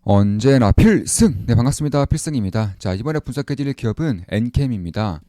언제나 필승! 네, 반갑습니다. 필승입니다. 자, 이번에 분석해드릴 기업은 엔캠입니다.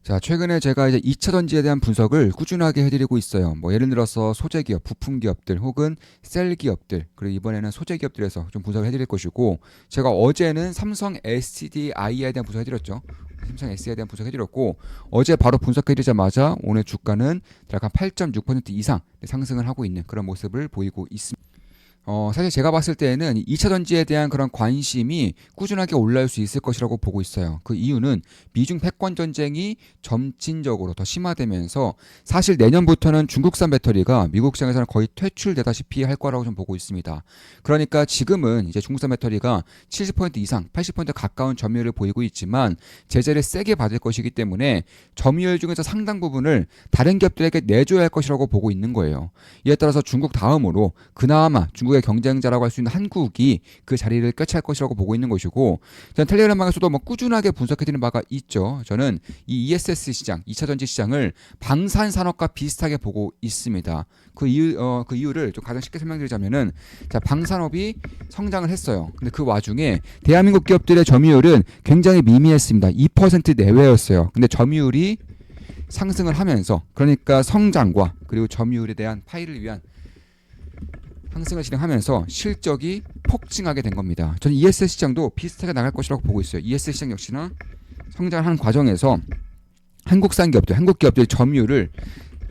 자, 최근에 제가 이제 2차 전지에 대한 분석을 꾸준하게 해드리고 있어요. 뭐, 예를 들어서 소재기업, 부품기업들 혹은 셀 기업들, 그리고 이번에는 소재기업들에서 좀 분석을 해드릴 것이고, 제가 어제는 삼성 SDI에 대한 분석 해드렸죠. 삼성 S에 대한 분석 해드렸고, 어제 바로 분석해드리자마자 오늘 주가는 약간 8.6% 이상 상승을 하고 있는 그런 모습을 보이고 있습니다. 사실 제가 봤을 때는 2차 전지에 대한 그런 관심이 꾸준하게 올라올 수 있을 것이라고 보고 있어요. 그 이유는 미중 패권 전쟁이 점진적으로 더 심화되면서 사실 내년부터는 중국산 배터리가 미국 시장에서는 거의 퇴출되다시피 할 거라고 좀 보고 있습니다. 그러니까 지금은 이제 중국산 배터리가 70% 이상, 80% 가까운 점유율을 보이고 있지만 제재를 세게 받을 것이기 때문에 점유율 중에서 상당 부분을 다른 기업들에게 내줘야 할 것이라고 보고 있는 거예요. 이에 따라서 중국 다음으로 그나마 중국의 경쟁자라고 할 수 있는 한국이 그 자리를 꿰찰 것이라고 보고 있는 것이고, 저는 텔레그램방에서도 뭐 꾸준하게 분석해드리는 바가 있죠. 저는 이 ESS 시장, 2차 전지 시장을 방산 산업과 비슷하게 보고 있습니다. 그 이유를 좀 가장 쉽게 설명드리자면은, 자, 방산업이 성장을 했어요. 근데 그 와중에 대한민국 기업들의 점유율은 굉장히 미미했습니다. 2% 내외였어요. 근데 점유율이 상승을 하면서, 그러니까 성장과 그리고 점유율에 대한 파이를 위한 상승을 진행하면서 실적이 폭증하게 된 겁니다. 저는 ESS 시장도 비슷하게 나갈 것이라고 보고 있어요. ESS 시장 역시나 성장하는 과정에서 한국산 기업들, 한국 기업들의 점유율을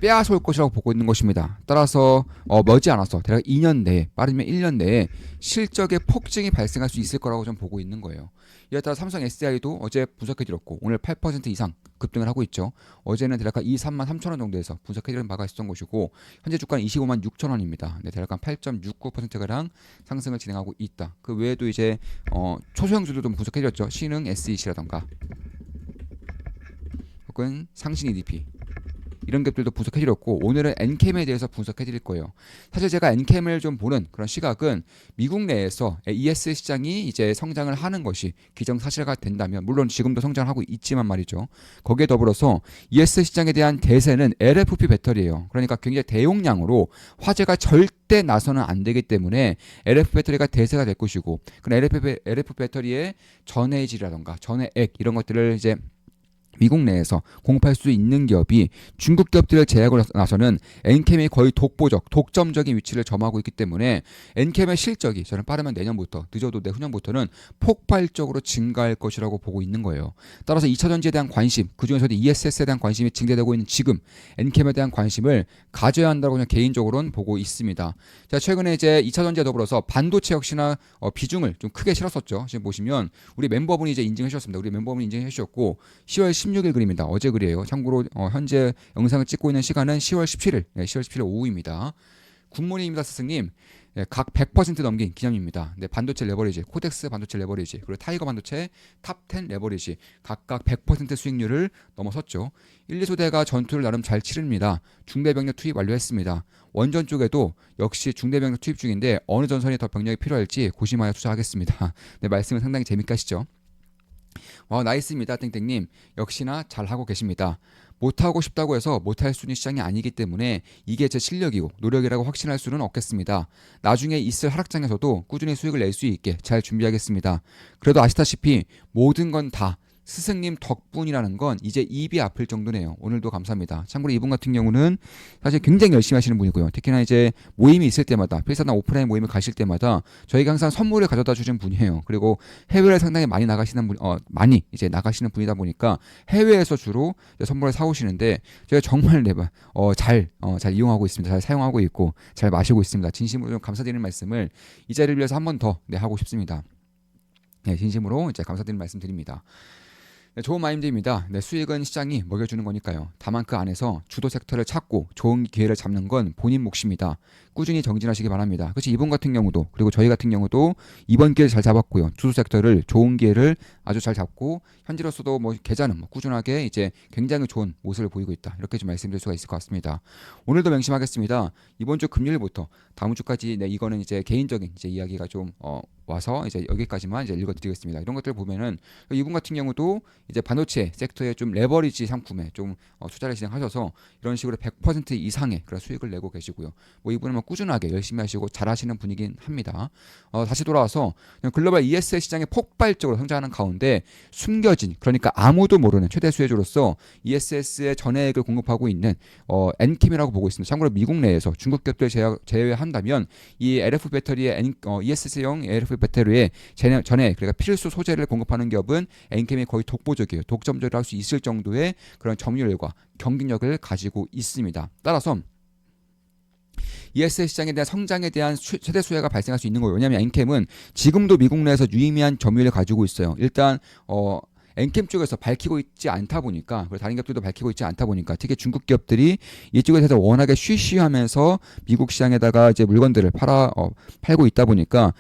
빼앗을 것이라고 보고 있는 것입니다. 따라서 머지않아서 대략 2년 내에, 빠르면 1년 내에 실적의 폭증이 발생할 수 있을 거라고 좀 보고 있는 거예요. 이에 따라 삼성 SDI도 어제 분석해드렸고 오늘 8% 이상 급등을 하고 있죠. 어제는 대략 23만 3천 원 정도에서 분석해드린 바가 있었던 것이고, 현재 주가는 25만 6천 원입니다. 네, 대략 8.69%가량 상승을 진행하고 있다. 그 외에도 이제 초소형주들도 분석해드렸죠. 신흥 SEC라던가 혹은 상신 EDP, 이런 갭들도 분석해드렸고, 오늘은 엔캠에 대해서 분석해드릴 거예요. 사실 제가 엔캠을 좀 보는 그런 시각은 미국 내에서 ES 시장이 이제 성장을 하는 것이 기정사실화가 된다면, 물론 지금도 성장을 하고 있지만 말이죠. 거기에 더불어서 ES 시장에 대한 대세는 LFP 배터리예요. 그러니까 굉장히 대용량으로 화재가 절대 나서는 안 되기 때문에 LFP 배터리가 대세가 될 것이고, 그런 LFP 배터리의 전해질이라던가 전해액 이런 것들을 이제 미국 내에서 공급할 수 있는 기업이 중국 기업들을 제약을 나서는 엔캠이 거의 독점적인 위치를 점하고 있기 때문에 엔캠의 실적이 저는 빠르면 내년부터, 늦어도 내후년부터는 폭발적으로 증가할 것이라고 보고 있는 거예요. 따라서 2차 전지에 대한 관심, 그중에서도 ESS에 대한 관심이 증대되고 있는 지금 엔캠에 대한 관심을 가져야 한다고 저는 개인적으로는 보고 있습니다. 자, 최근에 이제 2차 전지에 더불어서 반도체 역시나 비중을 좀 크게 실었었죠. 지금 보시면 우리 멤버분이 이제 인증해 주셨습니다. 우리 멤버분이 인증해 주셨고, 10월 16일 글입니다. 어제 글이에요. 참고로 현재 영상을 찍고 있는 시간은 10월 17일, 10월 17일 오후입니다. 굿모닝입니다, 스승님. 네, 각 100% 넘긴 기념입니다. 네, 반도체 레버리지, 코덱스 반도체 레버리지, 그리고 타이거 반도체 탑10 레버리지 각각 100% 수익률을 넘어섰죠. 1, 2소대가 전투를 나름 잘 치릅니다. 중대병력 투입 완료했습니다. 원전 쪽에도 역시 중대병력 투입 중인데 어느 전선이 더 병력이 필요할지 고심하여 투자하겠습니다. 네, 말씀은 상당히 재밌게 하시죠. 나이스입니다. 땡땡님. 역시나 잘하고 계십니다. 못하고 싶다고 해서 못할 수 있는 시장이 아니기 때문에 이게 제 실력이고 노력이라고 확신할 수는 없겠습니다. 나중에 있을 하락장에서도 꾸준히 수익을 낼 수 있게 잘 준비하겠습니다. 그래도 아시다시피 모든 건 다 스승님 덕분이라는 건 이제 입이 아플 정도네요. 오늘도 감사합니다. 참고로 이분 같은 경우는 사실 굉장히 열심히 하시는 분이고요. 특히나 이제 모임이 있을 때마다, 필사나 오프라인 모임을 가실 때마다 저희가 항상 선물을 가져다 주시는 분이에요. 그리고 해외를 상당히 많이 나가시는 분, 많이 이제 나가시는 분이다 보니까 해외에서 주로 선물을 사오시는데 제가 정말 잘 이용하고 있습니다. 잘 사용하고 있고 잘 마시고 있습니다. 진심으로 좀 감사드리는 말씀을 이 자리를 위해서 한 번 더 하고 싶습니다. 네, 진심으로 이제 감사드리는 말씀 드립니다. 네, 좋은 마인드입니다. 네, 수익은 시장이 먹여주는 거니까요. 다만 그 안에서 주도 섹터를 찾고 좋은 기회를 잡는 건 본인 몫입니다. 꾸준히 정진하시기 바랍니다. 그렇지, 이번 같은 경우도, 그리고 저희 같은 경우도 이번 기회를 잘 잡았고요. 주도 섹터를 좋은 기회를 아주 잘 잡고 현재로서도 뭐 계좌는 뭐 꾸준하게 이제 굉장히 좋은 모습을 보이고 있다. 이렇게 좀 말씀드릴 수가 있을 것 같습니다. 오늘도 명심하겠습니다. 이번 주 금요일부터 다음 주까지 네, 이거는 이제 개인적인 이제 이야기가 좀 와서 이제 여기까지만 이제 읽어드리겠습니다. 이런 것들 보면은 이분 같은 경우도 이제 반도체 섹터에 좀 레버리지 상품에 좀 투자를 진행하셔서 이런 식으로 100% 이상의 그런 수익을 내고 계시고요. 뭐 이분은 뭐 꾸준하게 열심히 하시고 잘하시는 분이긴 합니다. 다시 돌아와서 글로벌 ESS 시장이 폭발적으로 성장하는 가운데 숨겨진 그러니까 아무도 모르는 최대 수혜주로서 ESS의 전해액을 공급하고 있는 엔킴이라고 보고 있습니다. 참고로 미국 내에서 중국 기업들 제외한다면 이 LF 배터리의 ESS용 LF 배터리의 전해액 그러니까 필수 소재를 공급하는 기업은 엔캠이 거의 독보적이에요. 독점적이라고 할 수 있을 정도의 그런 점유율과 경쟁력을 가지고 있습니다. 따라서 ESS 시장에 대한 성장에 대한 최대 수혜가 발생할 수 있는 거예요. 왜냐하면 엔캠은 지금도 미국 내에서 유의미한 점유율을 가지고 있어요. 일단 엔캠 쪽에서 밝히고 있지 않다 보니까 그리고 다른 기업들도 밝히고 있지 않다 보니까 특히 중국 기업들이 이쪽에서 워낙에 쉬쉬하면서 미국 시장에다가 이제 물건들을 팔고 있다 보니까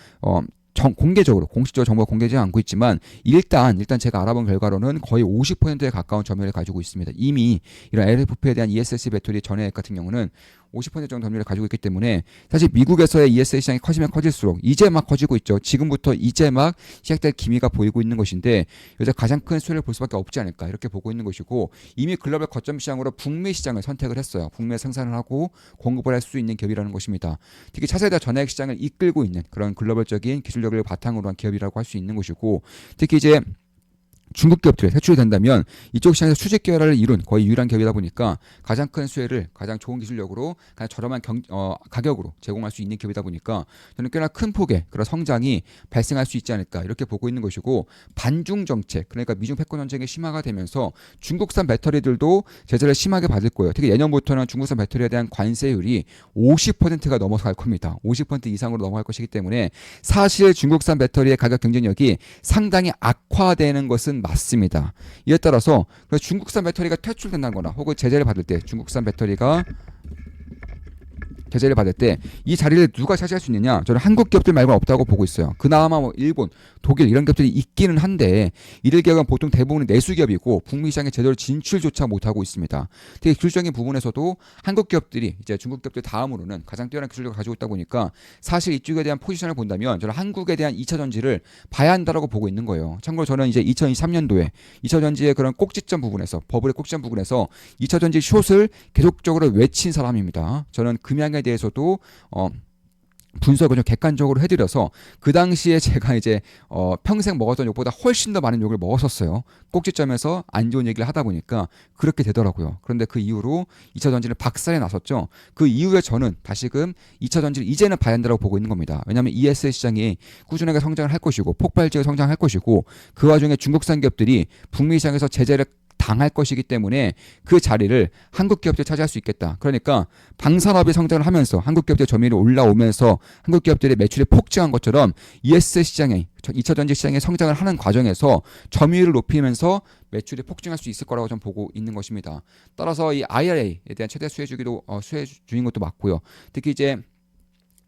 공개적으로 공식적으로 정보가 공개되지 않고 있지만 일단 제가 알아본 결과로는 거의 50%에 가까운 점유율을 가지고 있습니다. 이미 이런 LFP에 대한 ESS 배터리 전해액 같은 경우는 50% 정도 점유율을 가지고 있기 때문에 사실 미국에서의 ESS 시장이 커지면 커질수록 이제 막 커지고 있죠. 지금부터 이제 막 시작될 기미가 보이고 있는 것인데 여기서 가장 큰 수혜를 볼 수밖에 없지 않을까 이렇게 보고 있는 것이고 이미 글로벌 거점 시장으로 북미 시장을 선택을 했어요. 북미에 생산을 하고 공급을 할 수 있는 기업이라는 것입니다. 특히 차세대 전해액 시장을 이끌고 있는 그런 글로벌적인 기술력을 바탕으로 한 기업이라고 할 수 있는 것이고 특히 이제 중국 기업들에 퇴출이 된다면 이쪽 시장에서 수직 계열을 이룬 거의 유일한 기업이다 보니까 가장 큰 수혜를 가장 좋은 기술력으로 가장 저렴한 가격으로 제공할 수 있는 기업이다 보니까 저는 꽤나 큰 폭의 그런 성장이 발생할 수 있지 않을까 이렇게 보고 있는 것이고 반중 정책 그러니까 미중 패권 전쟁이 심화가 되면서 중국산 배터리들도 제재를 심하게 받을 거예요. 특히 내년부터는 중국산 배터리에 대한 관세율이 50%가 넘어갈 겁니다. 50% 이상으로 넘어갈 것이기 때문에 사실 중국산 배터리의 가격 경쟁력이 상당히 악화되는 것은 맞습니다. 이에 따라서 중국산 배터리가 퇴출된다거나 혹은 제재를 받을 때 중국산 배터리가 제재를 받을 때 이 자리를 누가 차지할 수 있느냐? 저는 한국 기업들 말고는 없다고 보고 있어요. 그나마 뭐 일본, 독일 이런 기업들이 있기는 한데 이들 기업은 보통 대부분은 내수 기업이고 북미 시장에 제대로 진출조차 못하고 있습니다. 특히 기술적인 부분에서도 한국 기업들이 이제 중국 기업들 다음으로는 가장 뛰어난 기술력을 가지고 있다 보니까 사실 이쪽에 대한 포지션을 본다면 저는 한국에 대한 2차 전지를 봐야 한다라고 보고 있는 거예요. 참고로 저는 이제 2023년도에 2차 전지의 그런 꼭지점 부분에서 버블의 꼭지점 부분에서 2차 전지 숏을 계속적으로 외친 사람입니다. 저는 금양에 대해서도 분석을 좀 객관적으로 해드려서 그 당시에 제가 이제 평생 먹었던 욕보다 훨씬 더 많은 욕을 먹었었어요. 꼭지점에서 안 좋은 얘기를 하다 보니까 그렇게 되더라고요. 그런데 그 이후로 2차 전지를 박살내 나섰죠. 그 이후에 저는 다시금 2차 전지를 이제는 봐야 한다고 보고 있는 겁니다. 왜냐하면 ESS 시장이 꾸준하게 성장을 할 것이고 폭발적으로 성장할 것이고 그 와중에 중국산 기업들이 북미 시장에서 제재를 당할 것이기 때문에 그 자리를 한국 기업들이 차지할 수 있겠다. 그러니까 방산업이 성장을 하면서 한국 기업들의 점유율이 올라오면서 한국 기업들의 매출이 폭증한 것처럼 ESS 시장에 2차 전지 시장에 성장을 하는 과정에서 점유율을 높이면서 매출이 폭증할 수 있을 거라고 좀 보고 있는 것입니다. 따라서 이 IRA에 대한 최대 수혜주기도 수혜주인 것도 맞고요. 특히 이제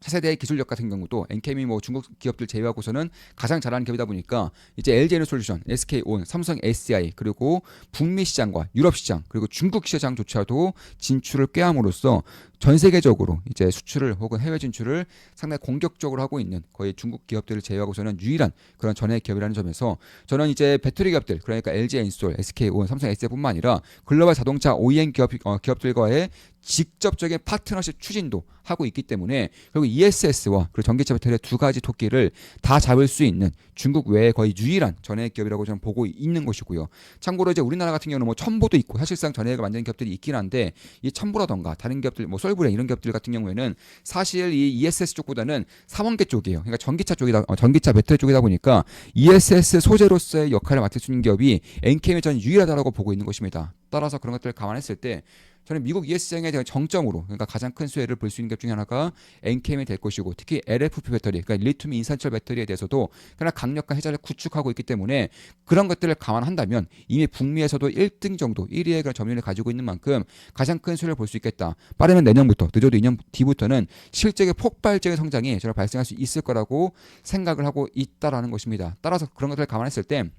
차세대의 기술력 같은 경우도 엔캠이 뭐 중국 기업들 제외하고서는 가장 잘하는 기업이다 보니까 이제 LG에너솔루션, SK온, 삼성 SDI 그리고 북미 시장과 유럽 시장 그리고 중국 시장조차도 진출을 꾀함으로써 전 세계적으로 이제 수출을 혹은 해외 진출을 상당히 공격적으로 하고 있는 거의 중국 기업들을 제외하고서는 유일한 그런 전해 기업이라는 점에서 저는 이제 배터리 기업들 그러니까 LG 엔솔, SK온, 삼성 SDI뿐만 아니라 글로벌 자동차 OEM 기업들과의 직접적인 파트너십 추진도 하고 있기 때문에 결국 ESS와 그리고 전기차 배터리의 두 가지 토끼를 다 잡을 수 있는 중국 외에 거의 유일한 전해액 기업이라고 저는 보고 있는 것이고요. 참고로 이제 우리나라 같은 경우는 뭐 첨보도 있고 사실상 전해액을 만드는 기업들이 있긴 한데 이 첨보라던가 다른 기업들 뭐 솔브레 이런 기업들 같은 경우에는 사실 이 ESS 쪽보다는 삼원계 쪽이에요. 그러니까 전기차 쪽이다, 전기차 배터리 쪽이다 보니까 ESS 소재로서의 역할을 맡을 수 있는 기업이 엔캠이 저는 유일하다고 보고 있는 것입니다. 따라서 그런 것들을 감안했을 때 저는 미국 ES 시장에 대한 정점으로 그러니까 가장 큰 수혜를 볼 수 있는 것 중에 하나가 엔캠이 될 것이고 특히 LFP 배터리 그러니까 리튬 인산철 배터리에 대해서도 그러나 강력한 해자를 구축하고 있기 때문에 그런 것들을 감안한다면 이미 북미에서도 1등 정도 1위의 그런 점유율을 가지고 있는 만큼 가장 큰 수혜를 볼 수 있겠다. 빠르면 내년부터 늦어도 2년 뒤부터는 실적의 폭발적인 성장이 저는 발생할 수 있을 거라고 생각을 하고 있다라는 것입니다. 따라서 그런 것들을 감안했을 때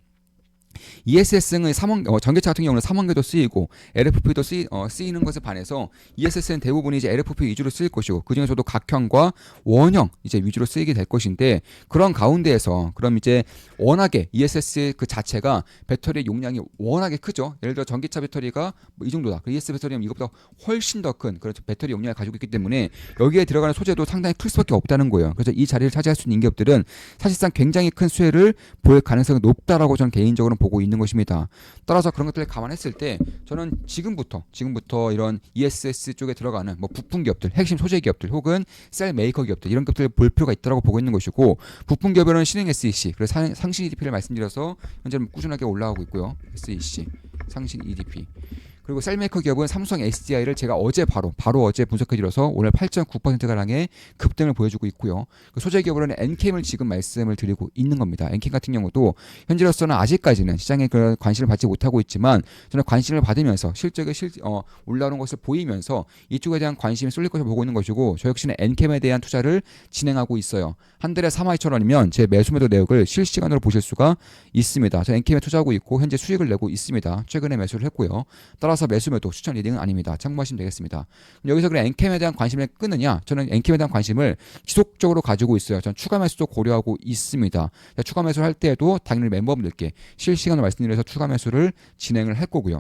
ESS는 전기차 같은 경우는 3원계도 쓰이고 LFP도 쓰이는 것에 반해서 ESS는 대부분이 이제 LFP 위주로 쓰일 것이고 그 중에서도 각형과 원형 이제 위주로 쓰이게 될 것인데 그런 가운데에서 그럼 이제 워낙에 ESS 그 자체가 배터리 용량이 워낙에 크죠. 예를 들어 전기차 배터리가 뭐이 정도다. 그 ESS 배터리는 이것보다 훨씬 더 큰 그런 배터리 용량을 가지고 있기 때문에 여기에 들어가는 소재도 상당히 클 수밖에 없다는 거예요. 그래서 이 자리를 차지할 수 있는 기업들은 사실상 굉장히 큰 수혜를 보일 가능성이 높다라고 저는 개인적으로 보고 있는 것입니다. 따라서 그런 것들을 감안했을 때 저는 지금부터 이런 ESS 쪽에 들어가는 뭐 부품 기업들, 핵심 소재 기업들 혹은 셀 메이커 기업들 이런 기업들을 볼 필요가 있다고 보고 있는 것이고 부품 기업은 신흥 SEC 그래서 상신 EDP를 말씀드려서 현재 꾸준하게 올라가고 있고요. SEC, 상신 EDP. 그리고 셀메이커 기업은 삼성 SDI를 제가 어제 바로 어제 분석해드려서 오늘 8.9%가량의 급등을 보여주고 있고요. 그 소재 기업으로는 엔캠을 지금 말씀을 드리고 있는 겁니다. 엔캠 같은 경우도 현재로서는 아직까지는 시장에 그런 관심을 받지 못하고 있지만 저는 관심을 받으면서 실적이 올라오는 것을 보이면서 이쪽에 대한 관심이 쏠릴 것을 보고 있는 것이고 저 역시는 엔캠에 대한 투자를 진행하고 있어요. 한 달에 32,000원이면 제 매수 매도 내역을 실시간으로 보실 수가 있습니다. 저 엔캠에 투자하고 있고 현재 수익을 내고 있습니다. 최근에 매수를 했고요. 따라서 매수 매도 추천 리딩은 아닙니다. 참고하시면 되겠습니다. 여기서 그럼 엔캠에 대한 관심을 끄느냐? 저는 엔캠에 대한 관심을 지속적으로 가지고 있어요. 저는 추가 매수도 고려하고 있습니다. 추가 매수를 할 때에도 당연히 멤버분들께 실시간으로 말씀드려서 추가 매수를 진행을 할 거고요.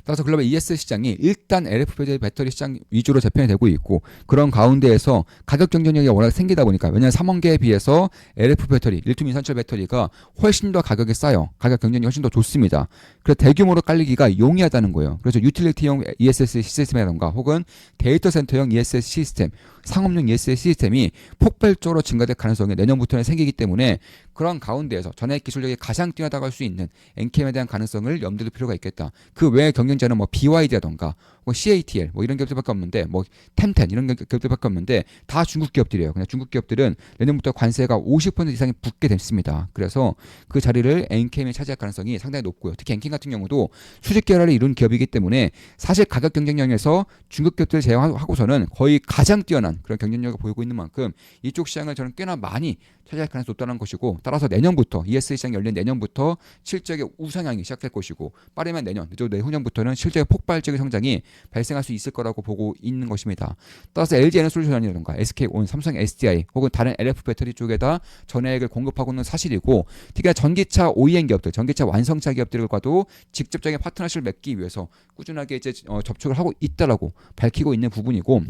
따라서 글로벌 ES 시장이 일단 LFP 배터리 시장 위주로 재편이 되고 있고 그런 가운데에서 가격 경쟁력이 워낙 생기다 보니까 왜냐하면 3원계에 비해서 LFP 배터리, 리튬 이산철 배터리가 훨씬 더 가격이 싸요. 가격 경쟁력이 훨씬 더 좋습니다. 그래서 대규모로 깔리기가 용이하다는 거예요. 그래서 유틸리티용 ESS 시스템이라던가 혹은 데이터 센터용 ESS 시스템, 상업용 ESS 시스템이 폭발적으로 증가될 가능성이 내년부터는 생기기 때문에 그런 가운데에서 전해 기술력이 가장 뛰어나다고 할 수 있는 엔캠에 대한 가능성을 염두에 둘 필요가 있겠다. 그 외의 경쟁자는 뭐 BYD라던가 뭐 CATL 뭐 이런 기업들밖에 없는데 뭐 텐텐 이런 기업들밖에 없는데 다 중국 기업들이에요. 그냥 중국 기업들은 내년부터 관세가 50% 이상이 붙게 됐습니다. 그래서 그 자리를 엔캠이 차지할 가능성이 상당히 높고요. 특히 엔캠 같은 경우도 수직 계열을 이룬 기업이기 때문에 사실 가격 경쟁력에서 중국 기업들을 제외하고서는 거의 가장 뛰어난 그런 경쟁력을 보이고 있는 만큼 이쪽 시장을 저는 꽤나 많이 차지할 가능성이 높다는 것이고 따라서 내년부터 ES 시장이 열린 내년부터 실적의 우상향이 시작될 것이고 빠르면 내년, 늦어도 내후년부터는 실적의 폭발적인 성장이 발생할 수 있을 거라고 보고 있는 것입니다. 따라서 LG 에너솔루션이라든가 SK온, 삼성 SDI 혹은 다른 LF 배터리 쪽에다 전해액을 공급하고 있는 사실이고 특히나 전기차 OEM 기업들, 전기차 완성차 기업들과도 직접적인 파트너십을 맺기 위해서 꾸준하게 이제 접촉을 하고 있다라고 밝히고 있는 부분이고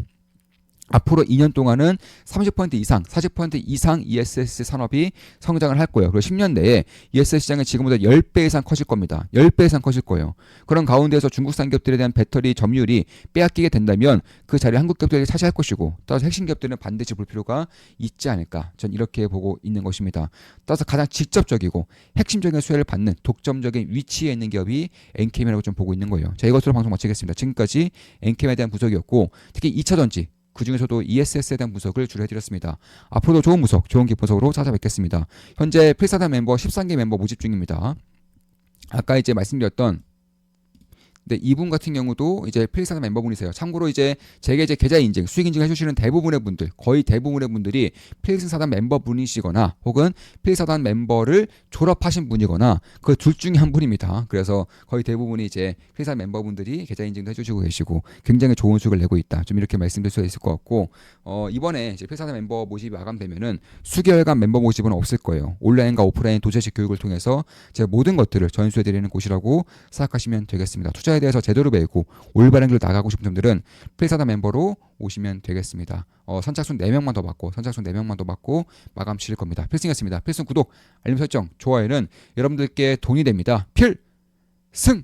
앞으로 2년 동안은 30% 이상, 40% 이상 ESS 산업이 성장을 할 거예요. 그리고 10년 내에 ESS 시장은 지금보다 10배 이상 커질 겁니다. 10배 이상 커질 거예요. 그런 가운데서 중국산 기업들에 대한 배터리 점유율이 빼앗기게 된다면 그 자리를 한국 기업들이 차지할 것이고 따라서 핵심 기업들은 반드시 볼 필요가 있지 않을까. 전 이렇게 보고 있는 것입니다. 따라서 가장 직접적이고 핵심적인 수혜를 받는 독점적인 위치에 있는 기업이 엔캠이라고 좀 보고 있는 거예요. 자, 이것으로 방송 마치겠습니다. 지금까지 엔캠에 대한 분석이었고 특히 2차전지 그 중에서도 ESS에 대한 분석을 주로 해드렸습니다. 앞으로도 좋은 분석, 좋은 분석으로 찾아뵙겠습니다. 현재 필사단 멤버 13개 멤버 모집 중입니다. 아까 이제 말씀드렸던 네, 이분 같은 경우도 이제 필사단 멤버분이세요. 참고로 이제 제게 이제 계좌 인증, 수익 인증 해주시는 대부분의 분들, 거의 대부분의 분들이 필사단 멤버분이시거나 혹은 필사단 멤버를 졸업하신 분이거나 그 둘 중에 한 분입니다. 그래서 거의 대부분이 이제 필사단 멤버분들이 계좌 인증도 해주시고 계시고 굉장히 좋은 수익을 내고 있다. 좀 이렇게 말씀드릴 수 있을 것 같고 이번에 이제 필사단 멤버 모집이 마감되면은 수개월간 멤버 모집은 없을 거예요. 온라인과 오프라인 도제식 교육을 통해서 제가 모든 것들을 전수해드리는 곳이라고 생각하시면 되겠습니다. 투자에 대해서 제대로 배우고 올바른 길로 나가고 싶은 분들은 필사단 멤버로 오시면 되겠습니다. 선착순 4명만 더 받고 마감 치를 겁니다. 필승이었습니다. 필승 구독, 알림 설정, 좋아요는 여러분들께 돈이 됩니다. 필승!